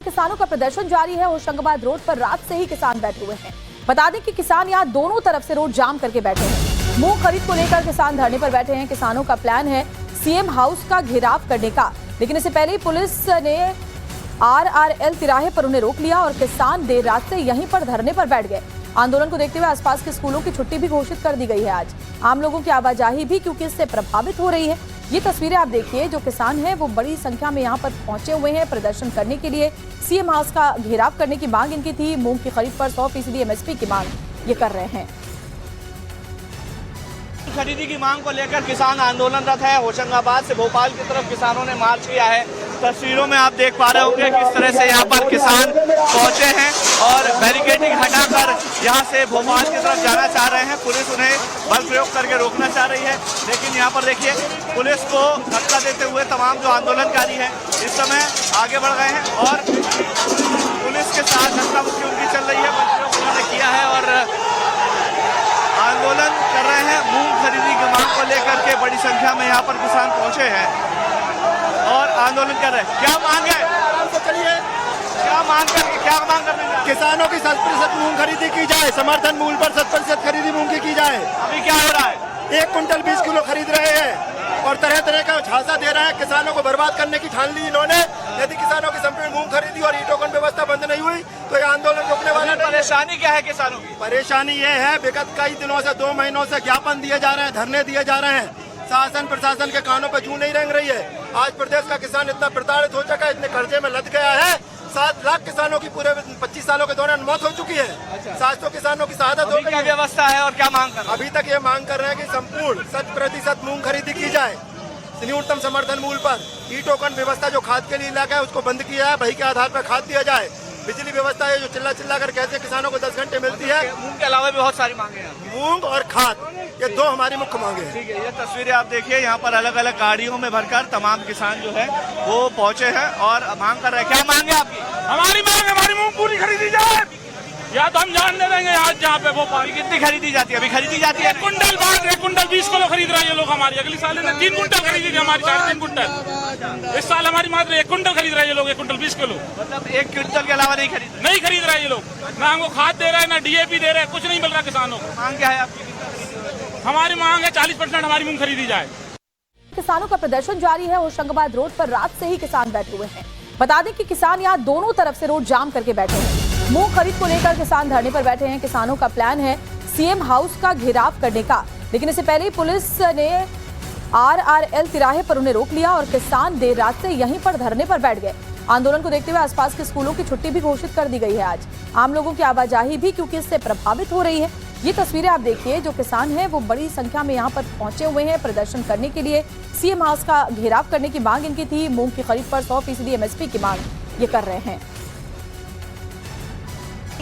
किसानों का प्रदर्शन जारी है। होशंगाबाद रोड पर रात से ही किसान बैठे हुए हैं। बता दें कि किसान यहां दोनों तरफ से रोड जाम करके बैठे हैं। मूंग खरीद को लेकर किसान धरने पर बैठे हैं। किसानों का प्लान है सीएम हाउस का घेराव करने का, लेकिन इससे पहले ही पुलिस ने RRL तिराहे पर उन्हें रोक लिया और किसान देर रात से यहीं पर धरने पर बैठ गए। आंदोलन को देखते हुए आसपास के स्कूलों की छुट्टी भी घोषित कर दी गई है। आज आम लोगों की आवाजाही भी क्योंकि इससे प्रभावित हो रही है। ये तस्वीरें आप देखिए, जो किसान हैं वो बड़ी संख्या में यहाँ पर पहुंचे हुए हैं प्रदर्शन करने के लिए। सीएम हाउस का घेराव करने की मांग इनकी थी। मूंग की खरीद पर 100% MSP की मांग ये कर रहे हैं। खरीदी की मांग को लेकर किसान आंदोलनरत है। होशंगाबाद से भोपाल की तरफ किसानों ने मार्च किया है। तस्वीरों में आप देख पा रहे होंगे किस तरह से यहाँ पर किसान पहुंचे हैं और बैरिकेडिंग हटाकर यहाँ से भोपाल की तरफ जाना चाह रहे हैं। पुलिस उन्हें बल प्रयोग करके रोकना चाह रही है, लेकिन यहाँ पर देखिए पुलिस को धक्का देते हुए तमाम जो आंदोलनकारी हैं इस समय आगे बढ़ गए हैं और पुलिस के साथ धक्का मुक्की उनकी चल रही है। बल प्रयोग उन्होंने किया है और आंदोलन कर रहे हैं। मूंग खरीदी की मांग को लेकर के बड़ी संख्या में यहाँ पर किसान पहुंचे हैं और आंदोलन कर रहे हैं। क्या मांग है? चलिए, क्या मांग करने किसानों की 7% मूंग खरीदी की जाए, समर्थन मूल्य पर 7% खरीदी मूंग की जाए। अभी क्या हो रहा है? 1 कुंटल 20 किलो खरीद रहे हैं और तरह तरह का झांसा दे रहे हैं। किसानों को बर्बाद करने की ठान ली इन्होंने। यदि किसानों की संपूर्ण मूंग खरीदी और ई-टोकन व्यवस्था बंद नहीं हुई तो ये आंदोलन रोकने वाला। परेशानी क्या है किसानों की? परेशानी ये है, विगत कई दिनों से 2 महीनों से ज्ञापन दिए जा रहे हैं, धरने दिए जा रहे हैं। शासन प्रशासन के कानों पर जू नहीं रेंग रही है। आज प्रदेश का किसान इतना प्रताड़ित हो चुका है, इतने कर्जे में लद गया है। 7 लाख किसानों की पूरे 25 सालों के दौरान मौत हो चुकी है। 700 किसानों की शहादत हो गई। क्या व्यवस्था है और क्या मांग कर रहे हैं? अभी तक ये मांग कर रहे हैं कि संपूर्ण 100% मूंग खरीदी की जाए न्यूनतम समर्थन मूल्य पर। ई-टोकन व्यवस्था जो खाद के लिए लगा है उसको बंद किया है, वही के आधार पर खाद दिया जाए। बिजली व्यवस्था है जो चिल्ला कर कैसे किसानों को 10 घंटे मिलती है। मूंग के अलावा भी बहुत सारी मांगे हैं। मूंग और खाद, ये 2 हमारी मुख्य मांगे हैं। ठीक है, ये तस्वीरें आप देखिए, यहाँ पर अलग अलग गाड़ियों में भरकर तमाम किसान जो है वो पहुंचे हैं और मांग कर रहे हैं। क्या मांगे आपकी? हमारी मूंग पूरी खरीदी जाए, या तो हम जान दे देंगे। आज जहाँ पे वो पानी कितनी खरीदी जाती है? अभी खरीदी जाती है 1 कुंटल 20 किलो खरीद रहा है ये लोग। हमारी अगली साल ने 3 कुंटल खरीदी थी, हमारी 3.5 कुंटल। इस साल हमारी मात्र 1 कुंटल खरीद रहा है ये लोग, 1 कुंटल 20 किलो। मतलब 1 क्विंटल के अलावा नहीं खरीद रहा है ये लोग। ना हमको खाद दे रहा है, ना DAP दे रहा है, कुछ नहीं मिल रहा किसानों को। मांग क्या है आपकी? हमारी मांग है 40% हमारी मूंग खरीदी जाए। किसानों का प्रदर्शन जारी है। होशंगाबाद रोड पर रात से ही किसान बैठे हुए हैं। बता दें कि किसान यहाँ दोनों तरफ से रोड जाम करके बैठे हैं। मूंग खरीद को लेकर किसान धरने पर बैठे हैं। किसानों का प्लान है सीएम हाउस का घेराव करने का, लेकिन इससे पहले ही पुलिस ने RRL तिराहे पर उन्हें रोक लिया और किसान देर रात से यहीं पर धरने पर बैठ गए। आंदोलन को देखते हुए आसपास के स्कूलों की छुट्टी भी घोषित कर दी गई है। आज आम लोगों की आवाजाही भी क्योंकि इससे प्रभावित हो रही है। ये तस्वीरें आप देखिए, जो किसान हैं वो बड़ी संख्या में यहाँ पर पहुंचे हुए हैं प्रदर्शन करने के लिए। सीएम हाउस का घेराव करने की मांग इनकी थी। मूंग की खरीद पर 100% MSP की मांग ये कर रहे हैं।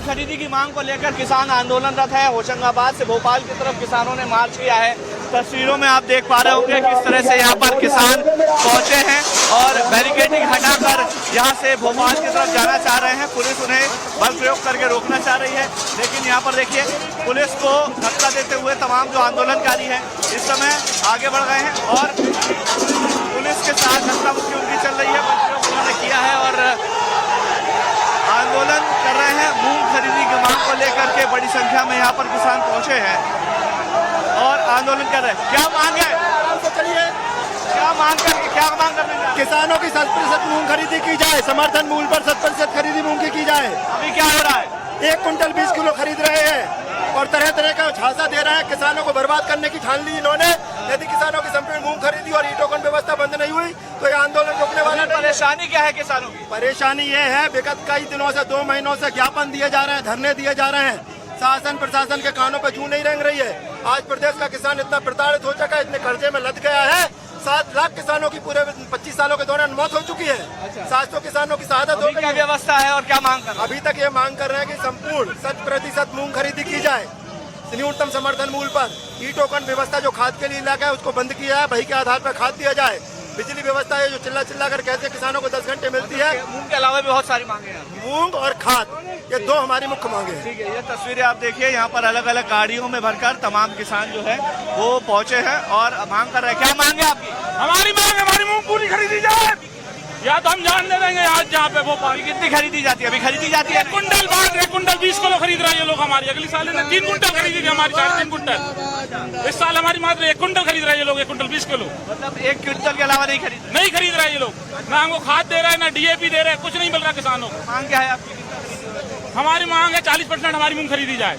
खरीदी की मांग को लेकर किसान आंदोलनरत है। होशंगाबाद से भोपाल की तरफ किसानों ने मार्च किया है। तस्वीरों में आप देख पा रहे होंगे किस तरह से यहाँ पर किसान पहुंचे हैं और बैरिकेडिंग हटाकर यहाँ से भोपाल की तरफ जाना चाह रहे हैं। पुलिस उन्हें बल प्रयोग करके रोकना चाह रही है, लेकिन यहाँ पर देखिए पुलिस को धक्का देते हुए तमाम जो आंदोलनकारी हैं इस समय आगे बढ़ गए हैं और पुलिस के साथ धक्का मुक्की उनकी चल रही है। बल प्रयोग उन्होंने किया है और आंदोलन कर रहे हैं। मूंग खरीदी की मांग को लेकर के बड़ी संख्या में यहाँ पर किसान पहुंचे हैं और आंदोलन कर रहे हैं। क्या मांग है? चलिए, क्या मांग करने किसानों की 7% मूंग खरीदी की जाए, समर्थन मूल्य पर 7% खरीदी मूंग की जाए। अभी क्या हो रहा है? 1 कुंटल 20 किलो खरीद रहे हैं और तरह तरह का झांसा दे रहे हैं। किसानों को बर्बाद करने की ठान ली इन्होंने। यदि किसानों की संपूर्ण मूंग खरीदी और ई-टोकन व्यवस्था बंद नहीं हुई तो ये आंदोलन रोकने वाला। परेशानी क्या है किसानों की? परेशानी ये है, विगत कई दिनों से 2 महीनों से ज्ञापन दिए जा रहे हैं, धरने दिए जा रहे हैं। शासन प्रशासन के कानों पर जू नहीं रेंग रही है। आज प्रदेश का किसान इतना प्रताड़ित हो चुका है, इतने कर्जे में लद गया है। 7 लाख किसानों की पूरे 25 सालों के दौरान मौत हो चुकी है। 700 किसानों की शहादत हो गई। क्या व्यवस्था है और क्या मांग कर रहे हैं? अभी तक ये मांग कर रहे हैं कि संपूर्ण 100% मूंग खरीदी की जाए न्यूनतम समर्थन मूल्य पर। ई-टोकन व्यवस्था जो खाद के लिए लगा है उसको बंद किया है, वही के आधार पर खाद दिया जाए। बिजली व्यवस्था है जो चिल्ला कर कैसे किसानों को 10 घंटे मिलती है। मूंग के अलावा भी बहुत सारी मांगे हैं। मूंग और खाद, ये 2 हमारी मुख्य मांगे हैं। ठीक है, ये तस्वीरें आप देखिए, यहाँ पर अलग अलग गाड़ियों में भरकर तमाम किसान जो है वो पहुंचे हैं और मांग कर रहे हैं। क्या मांगे आपकी? हमारी मूंग पूरी खरीदी जाए, या तो हम जान दे देंगे आज जहाँ पे भोपाल कितनी खरीदी जाती है? अभी खरीदी जाती है? 1 कुंटल 20 किलो खरीद रहे हैं ये लोग हमारी। अगली साल ने 3 कुंटल खरीदी थी हमारी, 3.5 कुंटल। इस साल हमारी मात्र 1 कुंटल खरीद रहे हैं ये लोग, 1 कुंटल 20 किलो। मतलब 1 क्विंटल के अलावा नहीं खरीद रहे ये लोग। ना हमको खाद दे रहे हैं, ना DAP दे रहे हैं, कुछ नहीं मिल रहा किसानों को। मांग क्या है आपकी? हमारी मांग है 40% हमारी मूंग खरीदी जाए।